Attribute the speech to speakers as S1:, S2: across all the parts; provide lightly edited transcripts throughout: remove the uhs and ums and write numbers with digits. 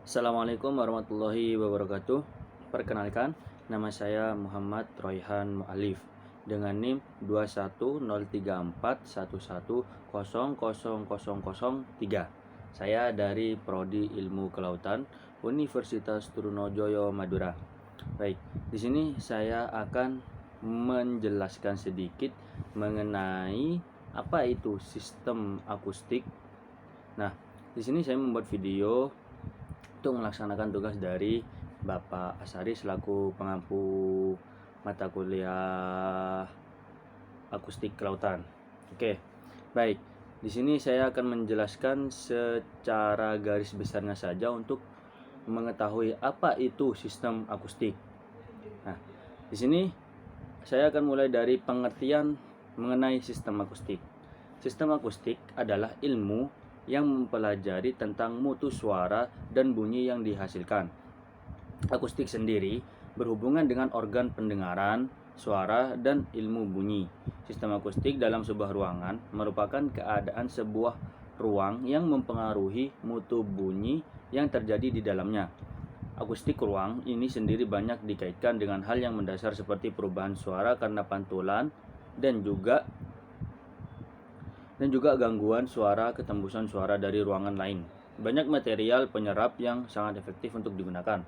S1: Assalamualaikum warahmatullahi wabarakatuh. Perkenalkan, nama saya Muhammad Royhan Mu'alif dengan NIM 2103411000003. Saya dari Prodi Ilmu Kelautan Universitas Trunojoyo Madura. Baik, di sini saya akan menjelaskan sedikit mengenai apa itu sistem akustik. Nah, di sini saya membuat video untuk melaksanakan tugas dari Bapak Asari selaku pengampu mata kuliah akustik kelautan. Oke, baik. Di sini saya akan menjelaskan secara garis besarnya saja untuk mengetahui apa itu sistem akustik. Nah, di sini saya akan mulai dari pengertian mengenai sistem akustik. Sistem akustik adalah ilmu yang mempelajari tentang mutu suara dan bunyi yang dihasilkan. Akustik sendiri berhubungan dengan organ pendengaran, suara, dan ilmu bunyi. Sistem akustik dalam sebuah ruangan merupakan keadaan sebuah ruang yang mempengaruhi mutu bunyi yang terjadi di dalamnya. Akustik ruang ini sendiri banyak dikaitkan dengan hal yang mendasar seperti perubahan suara karena pantulan dan juga gangguan suara ketembusan suara dari ruangan lain. Banyak material penyerap yang sangat efektif untuk digunakan.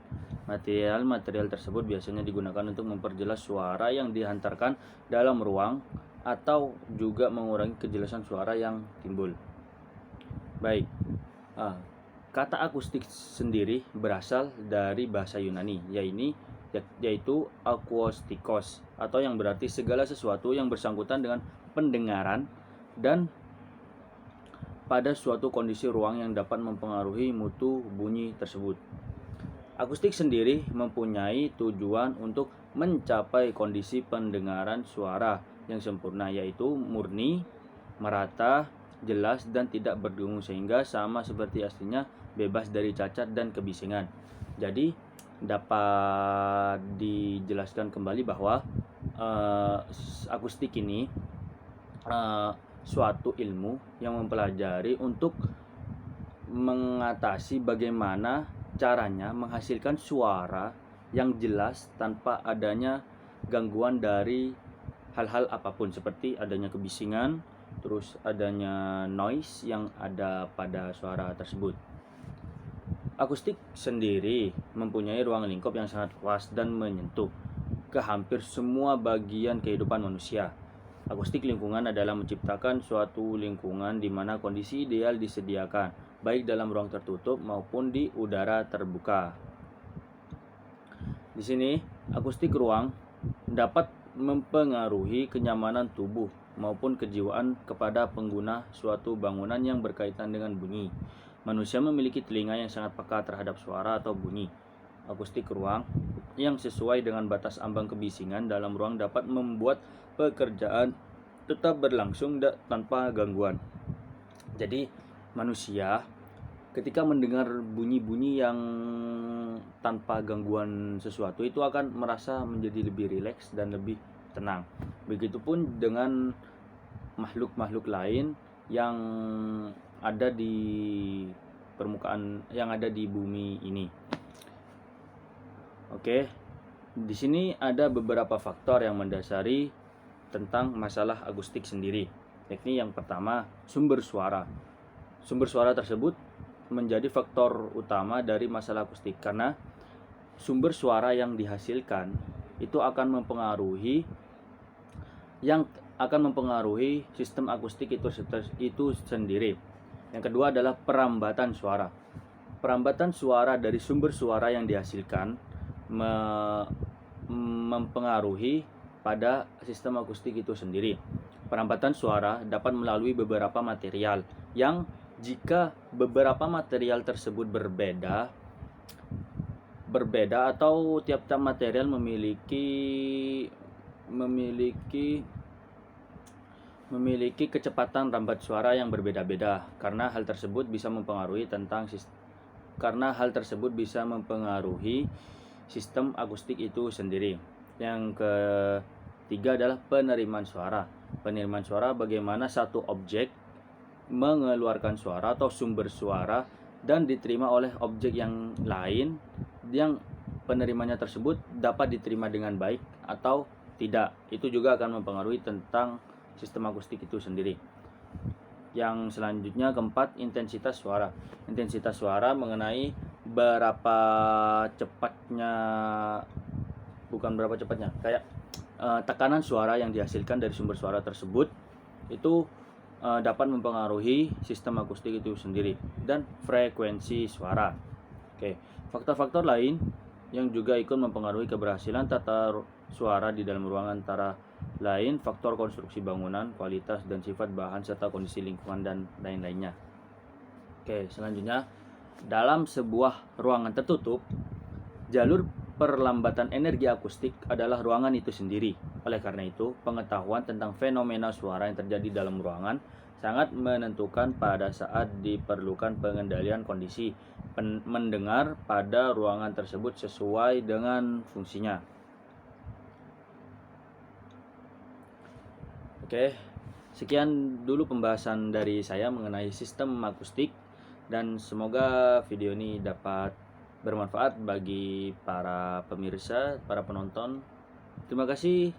S1: Material tersebut biasanya digunakan untuk memperjelas suara yang dihantarkan dalam ruang atau juga mengurangi kejelasan suara yang timbul. Baik, kata akustik sendiri berasal dari bahasa Yunani, yaitu akustikos, atau yang berarti segala sesuatu yang bersangkutan dengan pendengaran dan pada suatu kondisi ruang yang dapat mempengaruhi mutu bunyi tersebut. Akustik sendiri mempunyai tujuan untuk mencapai kondisi pendengaran suara yang sempurna, yaitu murni, merata, jelas, dan tidak berdengung sehingga sama seperti aslinya, bebas dari cacat dan kebisingan. Jadi dapat dijelaskan kembali bahwa akustik ini suatu ilmu yang mempelajari untuk mengatasi bagaimana caranya menghasilkan suara yang jelas tanpa adanya gangguan dari hal-hal apapun, seperti adanya kebisingan, terus adanya noise yang ada pada suara tersebut. Akustik sendiri mempunyai ruang lingkup yang sangat luas dan menyentuh ke hampir semua bagian kehidupan manusia. Akustik lingkungan adalah menciptakan suatu lingkungan di mana kondisi ideal disediakan, baik dalam ruang tertutup maupun di udara terbuka. Di sini, akustik ruang dapat mempengaruhi kenyamanan tubuh maupun kejiwaan kepada pengguna suatu bangunan yang berkaitan dengan bunyi. Manusia memiliki telinga yang sangat peka terhadap suara atau bunyi. Akustik ruang yang sesuai dengan batas ambang kebisingan dalam ruang dapat membuat pekerjaan tetap berlangsung tanpa gangguan. Jadi manusia ketika mendengar bunyi-bunyi yang tanpa gangguan sesuatu itu akan merasa menjadi lebih rileks dan lebih tenang. Begitupun dengan makhluk-makhluk lain yang ada di permukaan, yang ada di bumi ini. Oke, di sini ada beberapa faktor yang mendasari tentang masalah akustik sendiri, yakni yang pertama, sumber suara. Sumber suara tersebut menjadi faktor utama dari masalah akustik karena sumber suara yang dihasilkan itu akan mempengaruhi sistem akustik itu sendiri. Yang kedua adalah perambatan suara. Perambatan suara dari sumber suara yang dihasilkan mempengaruhi pada sistem akustik itu sendiri. Perambatan suara dapat melalui beberapa material yang jika beberapa material tersebut berbeda atau tiap-tiap material memiliki kecepatan rambat suara yang berbeda-beda, karena hal tersebut bisa mempengaruhi sistem akustik itu sendiri. Yang ketiga adalah penerimaan suara. Penerimaan suara bagaimana satu objek mengeluarkan suara atau sumber suara dan diterima oleh objek yang lain yang penerimanya tersebut dapat diterima dengan baik atau tidak. Itu juga akan mempengaruhi tentang sistem akustik itu sendiri. Yang selanjutnya keempat, intensitas suara. Intensitas suara mengenai berapa cepatnya, bukan berapa cepatnya, kayak tekanan suara yang dihasilkan dari sumber suara tersebut itu dapat mempengaruhi sistem akustik itu sendiri, dan frekuensi suara. Oke, faktor-faktor lain yang juga ikut mempengaruhi keberhasilan tata suara di dalam ruangan antara lain faktor konstruksi bangunan, kualitas dan sifat bahan serta kondisi lingkungan dan lain-lainnya. Oke, selanjutnya dalam sebuah ruangan tertutup, jalur perlambatan energi akustik adalah ruangan itu sendiri. Oleh karena itu, pengetahuan tentang fenomena suara yang terjadi dalam ruangan sangat menentukan pada saat diperlukan pengendalian kondisi mendengar pada ruangan tersebut sesuai dengan fungsinya. Oke, sekian dulu pembahasan dari saya mengenai sistem akustik, dan semoga video ini dapat bermanfaat bagi para pemirsa, para penonton. Terima kasih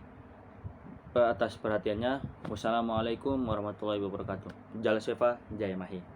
S1: atas perhatiannya. Wassalamualaikum warahmatullahi wabarakatuh. Jala Seva, Jaya Mahi.